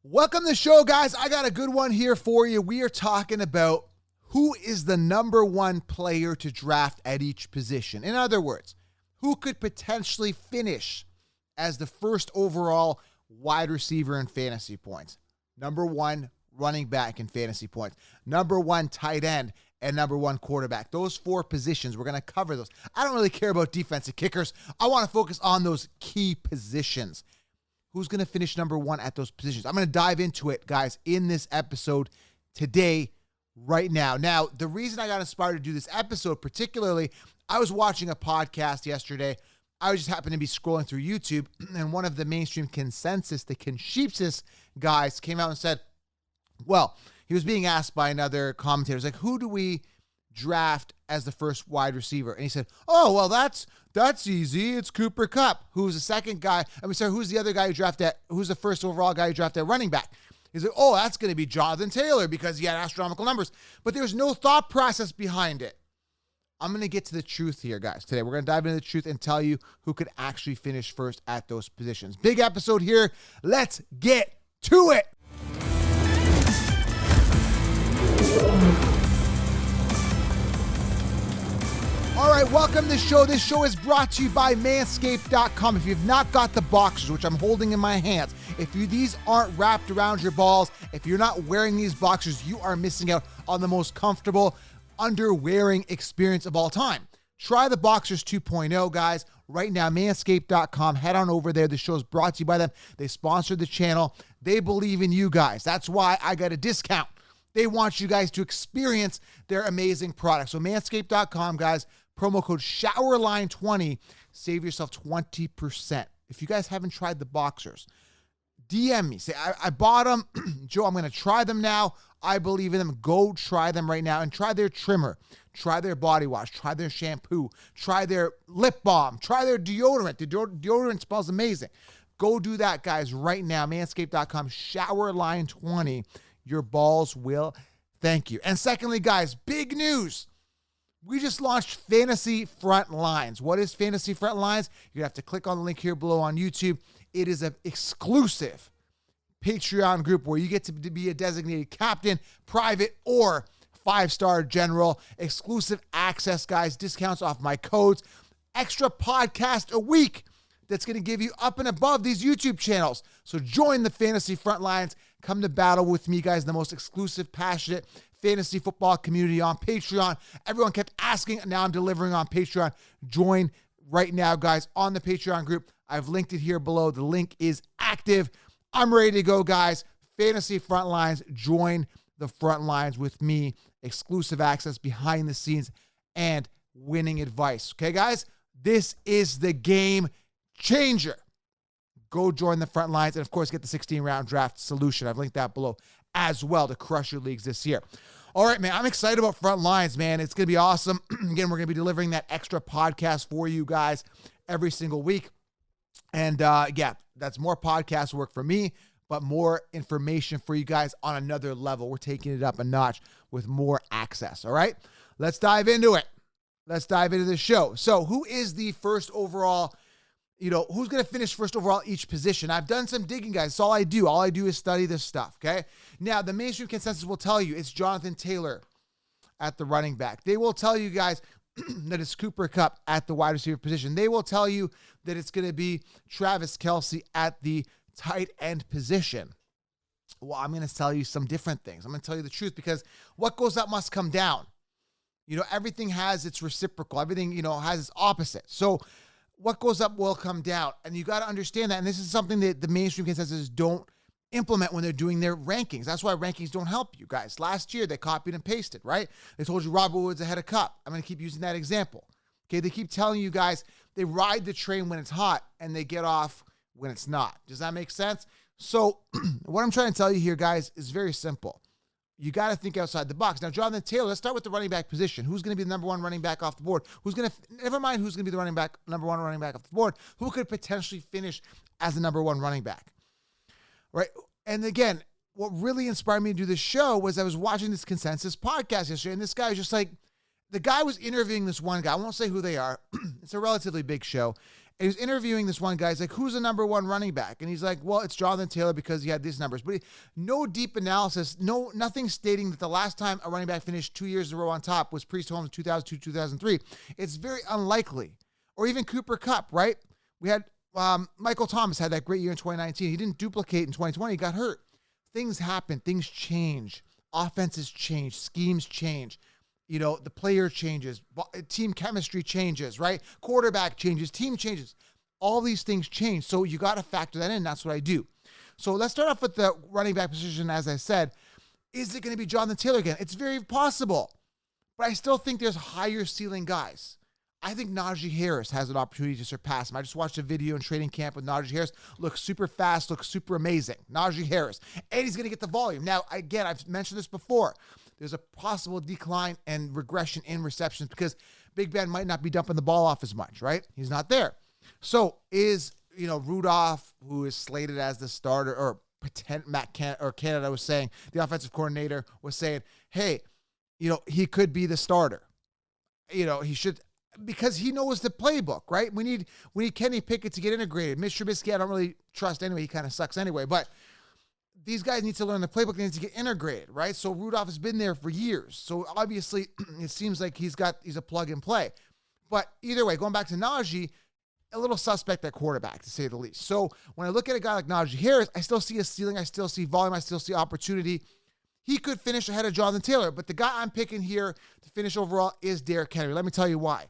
Welcome to the show, guys. I got a good one here for you. We are talking about who is the number one player to draft at each position. In other words, who could potentially finish as the first overall wide receiver in fantasy points, number one running back in fantasy points, number one tight end, and number one quarterback. Those four positions, we're going to cover those. I don't really care about defensive kickers. I want to focus on those key positions. Who's going to finish number one at those positions? I'm going to dive into it, guys, in this episode today, right now. Now, the reason I got inspired to do this episode, particularly, I was watching a podcast yesterday. I just happened to be scrolling through YouTube, and one of the mainstream consensus, the consensus guys, came out and said, well, he was being asked by another commentator, like, who do we draft as the first wide receiver? And he said, oh, well, that's easy. It's Cooper Kupp. Who's the second guy? Who's the other guy who drafted, who's the first overall guy who drafted running back? He's like, oh, that's going to be Jonathan Taylor because he had astronomical numbers. But there's no thought process behind it. I'm going to get to the truth here, guys. Today, we're going to dive into the truth and tell you who could actually finish first at those positions. Big episode here. Let's get to it. All right, welcome to the show. This show is brought to you by Manscaped.com. If you've not got the boxers, which I'm holding in my hands, if these aren't wrapped around your balls, if you're not wearing these boxers, you are missing out on the most comfortable underwearing experience of all time. Try the Boxers 2.0, guys. Right now, Manscaped.com. Head on over there. The show is brought to you by them. They sponsored the channel. They believe in you guys. That's why I got a discount. They want you guys to experience their amazing products. So Manscaped.com, guys. Promo code SHOWERLINE20. Save yourself 20%. If you guys haven't tried the boxers, DM me. Say, I bought them. Joe, I'm going to try them now. I believe in them. Go try them right now and try their trimmer. Try their body wash. Try their shampoo. Try their lip balm. Try their deodorant. The deodorant smells amazing. Go do that, guys, right now. Manscaped.com. SHOWERLINE20. Your balls will thank you. And secondly, guys, big news. We just launched Fantasy Front Lines. What is Fantasy Front Lines? You're going to have to click on the link here below on YouTube. It is an exclusive Patreon group where you get to be a designated captain, private, or 5-star general. Exclusive access, guys. Discounts off my codes. Extra podcast a week that's going to give you up and above these YouTube channels. So join the Fantasy Front Lines. Come to battle with me, guys. The most exclusive, passionate fantasy football community on Patreon. Everyone kept asking. Now I'm delivering on Patreon. Join right now, guys, on the Patreon group. I've linked it here below. The link is active. I'm ready to go, guys. Fantasy Front Lines. Join the front lines with me. Exclusive access, behind the scenes, and winning advice. Okay, guys? This is the game changer. Go join the front lines and, of course, get the 16-round draft solution. I've linked that below as well to crush your leagues this year. All right, man, I'm excited about front lines, man. It's going to be awesome. Again, we're going to be delivering that extra podcast for you guys every single week. And, yeah, that's more podcast work for me, but more information for you guys on another level. We're taking it up a notch with more access, all right? Let's dive into it. Let's dive into the show. So who is the first overall, who's going to finish first overall each position? I've done some digging, guys. That's all I do. All I do is study this stuff, okay? Now, the mainstream consensus will tell you it's Jonathan Taylor at the running back. They will tell you guys that it's Cooper Kupp at the wide receiver position. They will tell you that it's going to be Travis Kelce at the tight end position. Well, I'm going to tell you some different things. I'm going to tell you the truth because what goes up must come down. Everything has its reciprocal. Everything, has its opposite. So what goes up will come down. And you got to understand that. And this is something that the mainstream consensus don't implement when they're doing their rankings. That's why rankings don't help you guys. Last year, they copied and pasted, right? They told you Robert Woods ahead of Kupp. I'm going to keep using that example. Okay, they keep telling you guys they ride the train when it's hot and they get off when it's not. Does that make sense? So what I'm trying to tell you here, guys, is very simple. You got to think outside the box. Now, Jonathan Taylor, let's start with the running back position. Who's going to be the number one running back off the board? Never mind who's going to be the number one running back off the board. Who could potentially finish as the number one running back? Right? And again, what really inspired me to do this show was I was watching this consensus podcast yesterday, and this guy was just like, the guy was interviewing this one guy. I won't say who they are. It's a relatively big show. And he was interviewing this one guy. He's like, who's the number one running back? And he's like, well, it's Jonathan Taylor because he had these numbers. But no deep analysis, nothing stating that the last time a running back finished 2 years in a row on top was Priest Holmes in 2002, 2003. It's very unlikely. Or even Cooper Kupp, right? We had Michael Thomas had that great year in 2019. He didn't duplicate in 2020. He got hurt. Things happen. Things change. Offenses change. Schemes change. You know, the player changes, team chemistry changes, right? Quarterback changes, team changes. All these things change. So you got to factor that in. That's what I do. So let's start off with the running back position. As I said, is it going to be Jonathan Taylor again? It's very possible, but I still think there's higher ceiling guys. I think Naji Harris has an opportunity to surpass him. I just watched a video in training camp with Naji Harris. Looks super fast, looks super amazing. Naji Harris. And he's going to get the volume. Now, again, I've mentioned this before. There's a possible decline and regression in receptions because Big Ben might not be dumping the ball off as much, right? He's not there. So is, Rudolph, who is slated as the starter, or Canada was saying, the offensive coordinator was saying, hey, he could be the starter. He should, because he knows the playbook, right? We need Kenny Pickett to get integrated. Mitch Trubisky, I don't really trust anyway. He kind of sucks anyway, but these guys need to learn the playbook. They need to get integrated, right? So Rudolph has been there for years. So obviously it seems like he's a plug and play. But either way, going back to Najee, a little suspect at quarterback, to say the least. So when I look at a guy like Naji Harris, I still see a ceiling. I still see volume. I still see opportunity. He could finish ahead of Jonathan Taylor. But the guy I'm picking here to finish overall is Derrick Henry. Let me tell you why.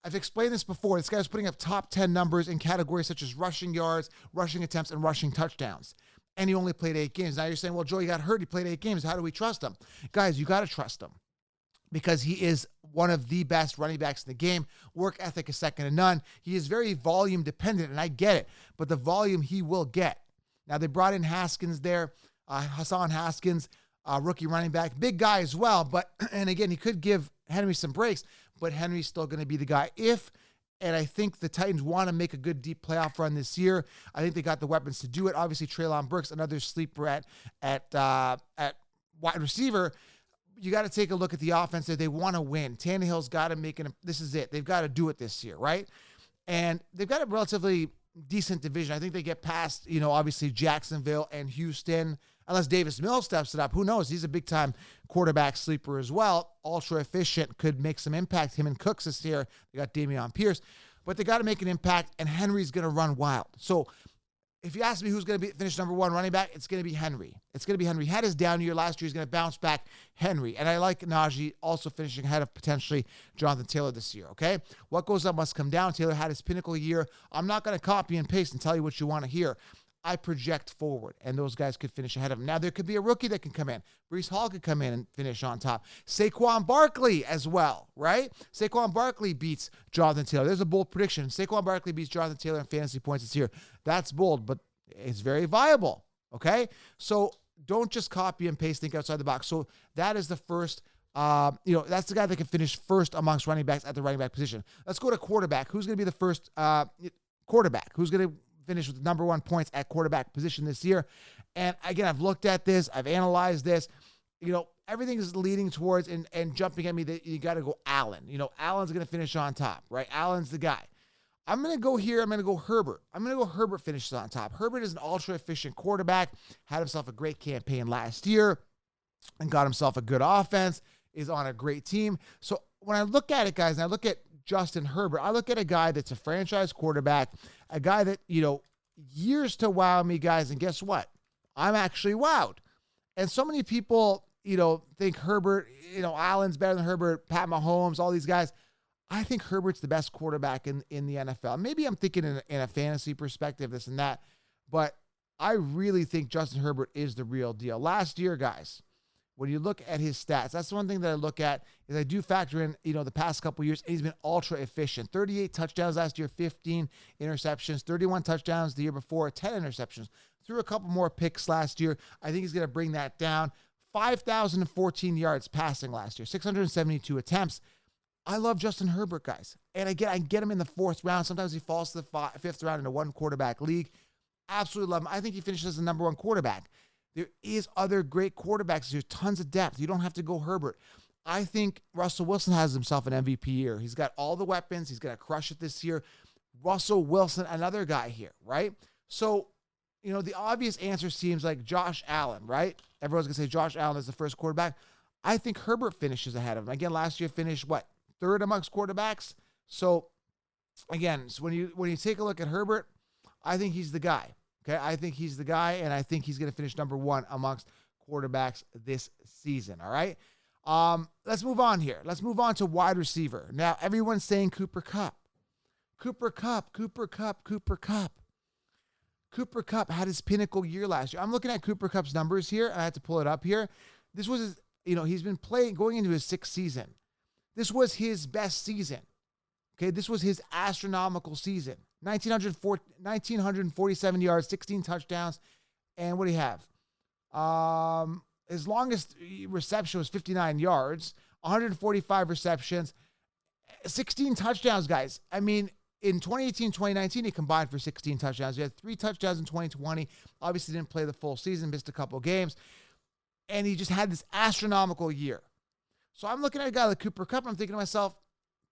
I've explained this before. This guy's putting up top 10 numbers in categories such as rushing yards, rushing attempts, and rushing touchdowns. And he only played 8 games. Now you're saying, well, Joey got hurt. He played 8 games. How do we trust him? Guys, you got to trust him because he is one of the best running backs in the game. Work ethic is second to none. He is very volume dependent, and I get it. But the volume he will get. Now they brought in Haskins there, Hassan Haskins, rookie running back. Big guy as well. And again, he could give Henry some breaks, but Henry's still going to be the guy and I think the Titans want to make a good deep playoff run this year. I think they got the weapons to do it. Obviously, Treylon Burks, another sleeper at wide receiver. You got to take a look at the offense there. They want to win. Tannehill's got to make it. This is it. They've got to do it this year, right? And they've got a relatively decent division. I think they get past, obviously Jacksonville and Houston. Unless Davis Mills steps it up. Who knows? He's a big-time quarterback sleeper as well. Ultra-efficient, could make some impact. Him and Cooks this year. They got Dameon Pierce. But they got to make an impact, and Henry's going to run wild. So if you ask me who's going to finish number one running back, it's going to be Henry. It's going to be Henry. He had his down year last year. He's going to bounce back. Henry. And I like Najee also finishing ahead of potentially Jonathan Taylor this year, okay? What goes up must come down. Taylor had his pinnacle year. I'm not going to copy and paste and tell you what you want to hear. I project forward, and those guys could finish ahead of him. Now, there could be a rookie that can come in. Breece Hall could come in and finish on top. Saquon Barkley as well, right? Saquon Barkley beats Jonathan Taylor. There's a bold prediction. Saquon Barkley beats Jonathan Taylor in fantasy points this year. That's bold, but it's very viable, okay? So don't just copy and paste, think outside the box. So that is the first, that's the guy that can finish first amongst running backs at the running back position. Let's go to quarterback. Who's going to be the first quarterback? Who's going to finish with the number one points at quarterback position this year? And again, I've looked at this. I've analyzed this. Everything is leading towards and jumping at me that you got to go Allen. Allen's going to finish on top, right? Allen's the guy. I'm going to go here. I'm going to go Herbert. Herbert finishes on top. Herbert is an ultra-efficient quarterback. Had himself a great campaign last year and got himself a good offense, is on a great team. So when I look at it, guys, and I look at Justin Herbert, I look at a guy that's a franchise quarterback, a guy that, years to wow me, guys. And guess what? I'm actually wowed. And so many people, think Herbert, Allen's better than Herbert, Pat Mahomes, all these guys. I think Herbert's the best quarterback in the NFL. Maybe I'm thinking in a fantasy perspective, this and that, but I really think Justin Herbert is the real deal. Last year, guys, when you look at his stats, that's one thing that I look at is I do factor in, the past couple of years, he's been ultra efficient. 38 touchdowns last year, 15 interceptions, 31 touchdowns the year before, 10 interceptions. Threw a couple more picks last year. I think he's going to bring that down. 5,014 yards passing last year, 672 attempts. I love Justin Herbert, guys. And again, I get him in the 4th round. Sometimes he falls to the 5th round in a one quarterback league. Absolutely love him. I think he finishes as the number one quarterback. There is other great quarterbacks. There's tons of depth. You don't have to go Herbert. I think Russell Wilson has himself an MVP year. He's got all the weapons. He's going to crush it this year. Russell Wilson, another guy here, right? So, the obvious answer seems like Josh Allen, right? Everyone's going to say Josh Allen is the first quarterback. I think Herbert finishes ahead of him. Again, last year finished, third amongst quarterbacks? So, again, when you take a look at Herbert, I think he's the guy. Okay, I think he's the guy, and I think he's going to finish number one amongst quarterbacks this season, all right? Let's move on here. Let's move on to wide receiver. Now, everyone's saying Cooper Kupp. Cooper Kupp had his pinnacle year last year. I'm looking at Cooper Kupp's numbers here, and I had to pull it up here. This was his, he's been playing, going into his sixth season. This was his best season. Okay, this was his astronomical season. 1,947 yards, 16 touchdowns, and what do you have? His longest reception was 59 yards, 145 receptions, 16 touchdowns, guys. I mean, in 2018, 2019, he combined for 16 touchdowns. He had 3 touchdowns in 2020. Obviously didn't play the full season, missed a couple of games, and he just had this astronomical year. So I'm looking at a guy like Cooper Kupp, and I'm thinking to myself,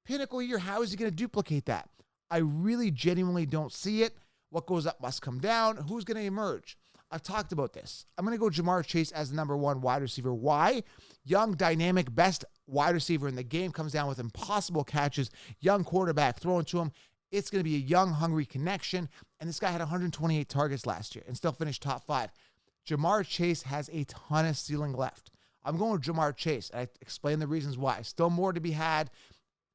pinnacle year, how is he going to duplicate that? I really genuinely don't see it. What goes up must come down. Who's going to emerge? I've talked about this. I'm going to go Jamar Chase as the number one wide receiver. Why? Young, dynamic, best wide receiver in the game, comes down with impossible catches, young quarterback throwing to him. It's going to be a young, hungry connection. And this guy had 128 targets last year and still finished top 5. Jamar Chase has a ton of ceiling left. I'm going with Jamar Chase. I explain the reasons why. Still more to be had.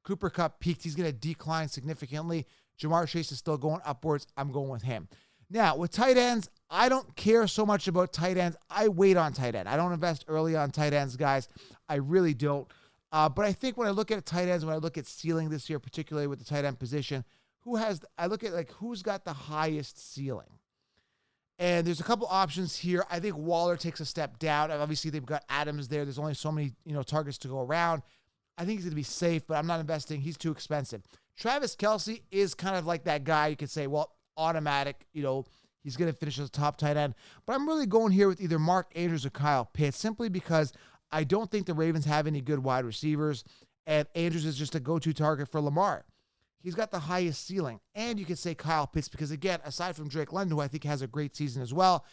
Cooper Kupp peaked. He's going to decline significantly. Jamar Chase is still going upwards. I'm going with him. Now, with tight ends, I don't care so much about tight ends. I wait on tight end. I don't invest early on tight ends, guys. I really don't. But I think when I look at tight ends, when I look at ceiling this year, particularly with the tight end position, I look at who's got the highest ceiling. And there's a couple options here. I think Waller takes a step down. Obviously, they've got Adams there. There's only so many, targets to go around. I think he's going to be safe, but I'm not investing. He's too expensive. Travis Kelce is kind of like that guy. You could say, well, automatic, he's going to finish as a top tight end. But I'm really going here with either Mark Andrews or Kyle Pitts, simply because I don't think the Ravens have any good wide receivers, and Andrews is just a go-to target for Lamar. He's got the highest ceiling. And you could say Kyle Pitts, because again, aside from Drake London, who I think has a great season as well,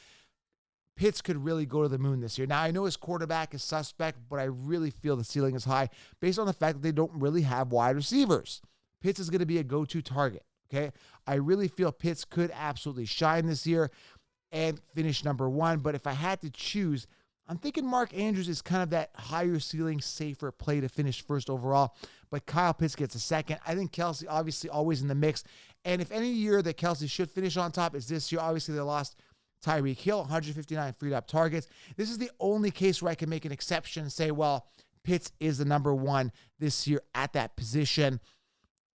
Pitts could really go to the moon this year. Now, I know his quarterback is suspect, but I really feel the ceiling is high based on the fact that they don't really have wide receivers. Pitts is going to be a go-to target, okay? I really feel Pitts could absolutely shine this year and finish number one. But if I had to choose, I'm thinking Mark Andrews is kind of that higher ceiling, safer play to finish first overall. But Kyle Pitts gets a second. I think Kelce, obviously, always in the mix. And if any year that Kelce should finish on top is this year, obviously they lost Tyreek Hill, 159 freed up targets. This is the only case where I can make an exception and say, well, Pitts is the number one this year at that position.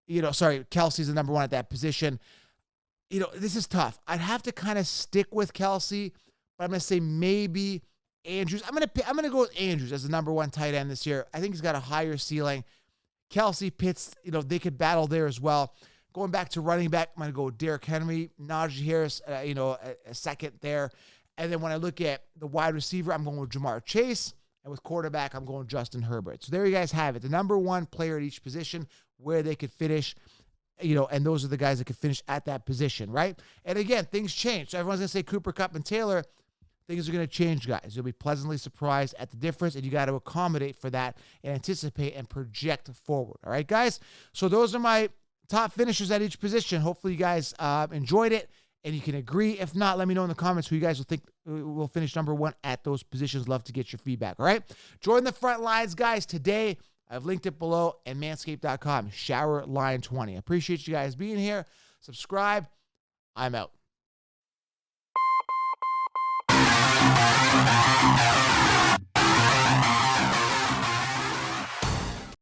Kelce's the number one at that position. This is tough. I'd have to kind of stick with Kelce, but I'm going to say maybe Andrews. I'm going to go with Andrews as the number one tight end this year. I think he's got a higher ceiling. Kelce, Pitts, they could battle there as well. Going back to running back, I'm going to go with Derrick Henry, Naji Harris, a second there. And then when I look at the wide receiver, I'm going with Jamar Chase. And with quarterback, I'm going Justin Herbert. So there you guys have it. The number one player at each position, where they could finish, and those are the guys that could finish at that position, right? And again, things change. So everyone's going to say Cooper Kupp and Taylor. Things are going to change, guys. You'll be pleasantly surprised at the difference, and you got to accommodate for that and anticipate and project forward. All right, guys? So those are my top finishers at each position. Hopefully you guys enjoyed it, and you can agree. If not, let me know in the comments who you guys will think will finish number one at those positions. Love to get your feedback, all right? Join the front lines, guys, today. I've linked it below, and manscaped.com, shower line 20. I appreciate you guys being here. Subscribe. I'm out.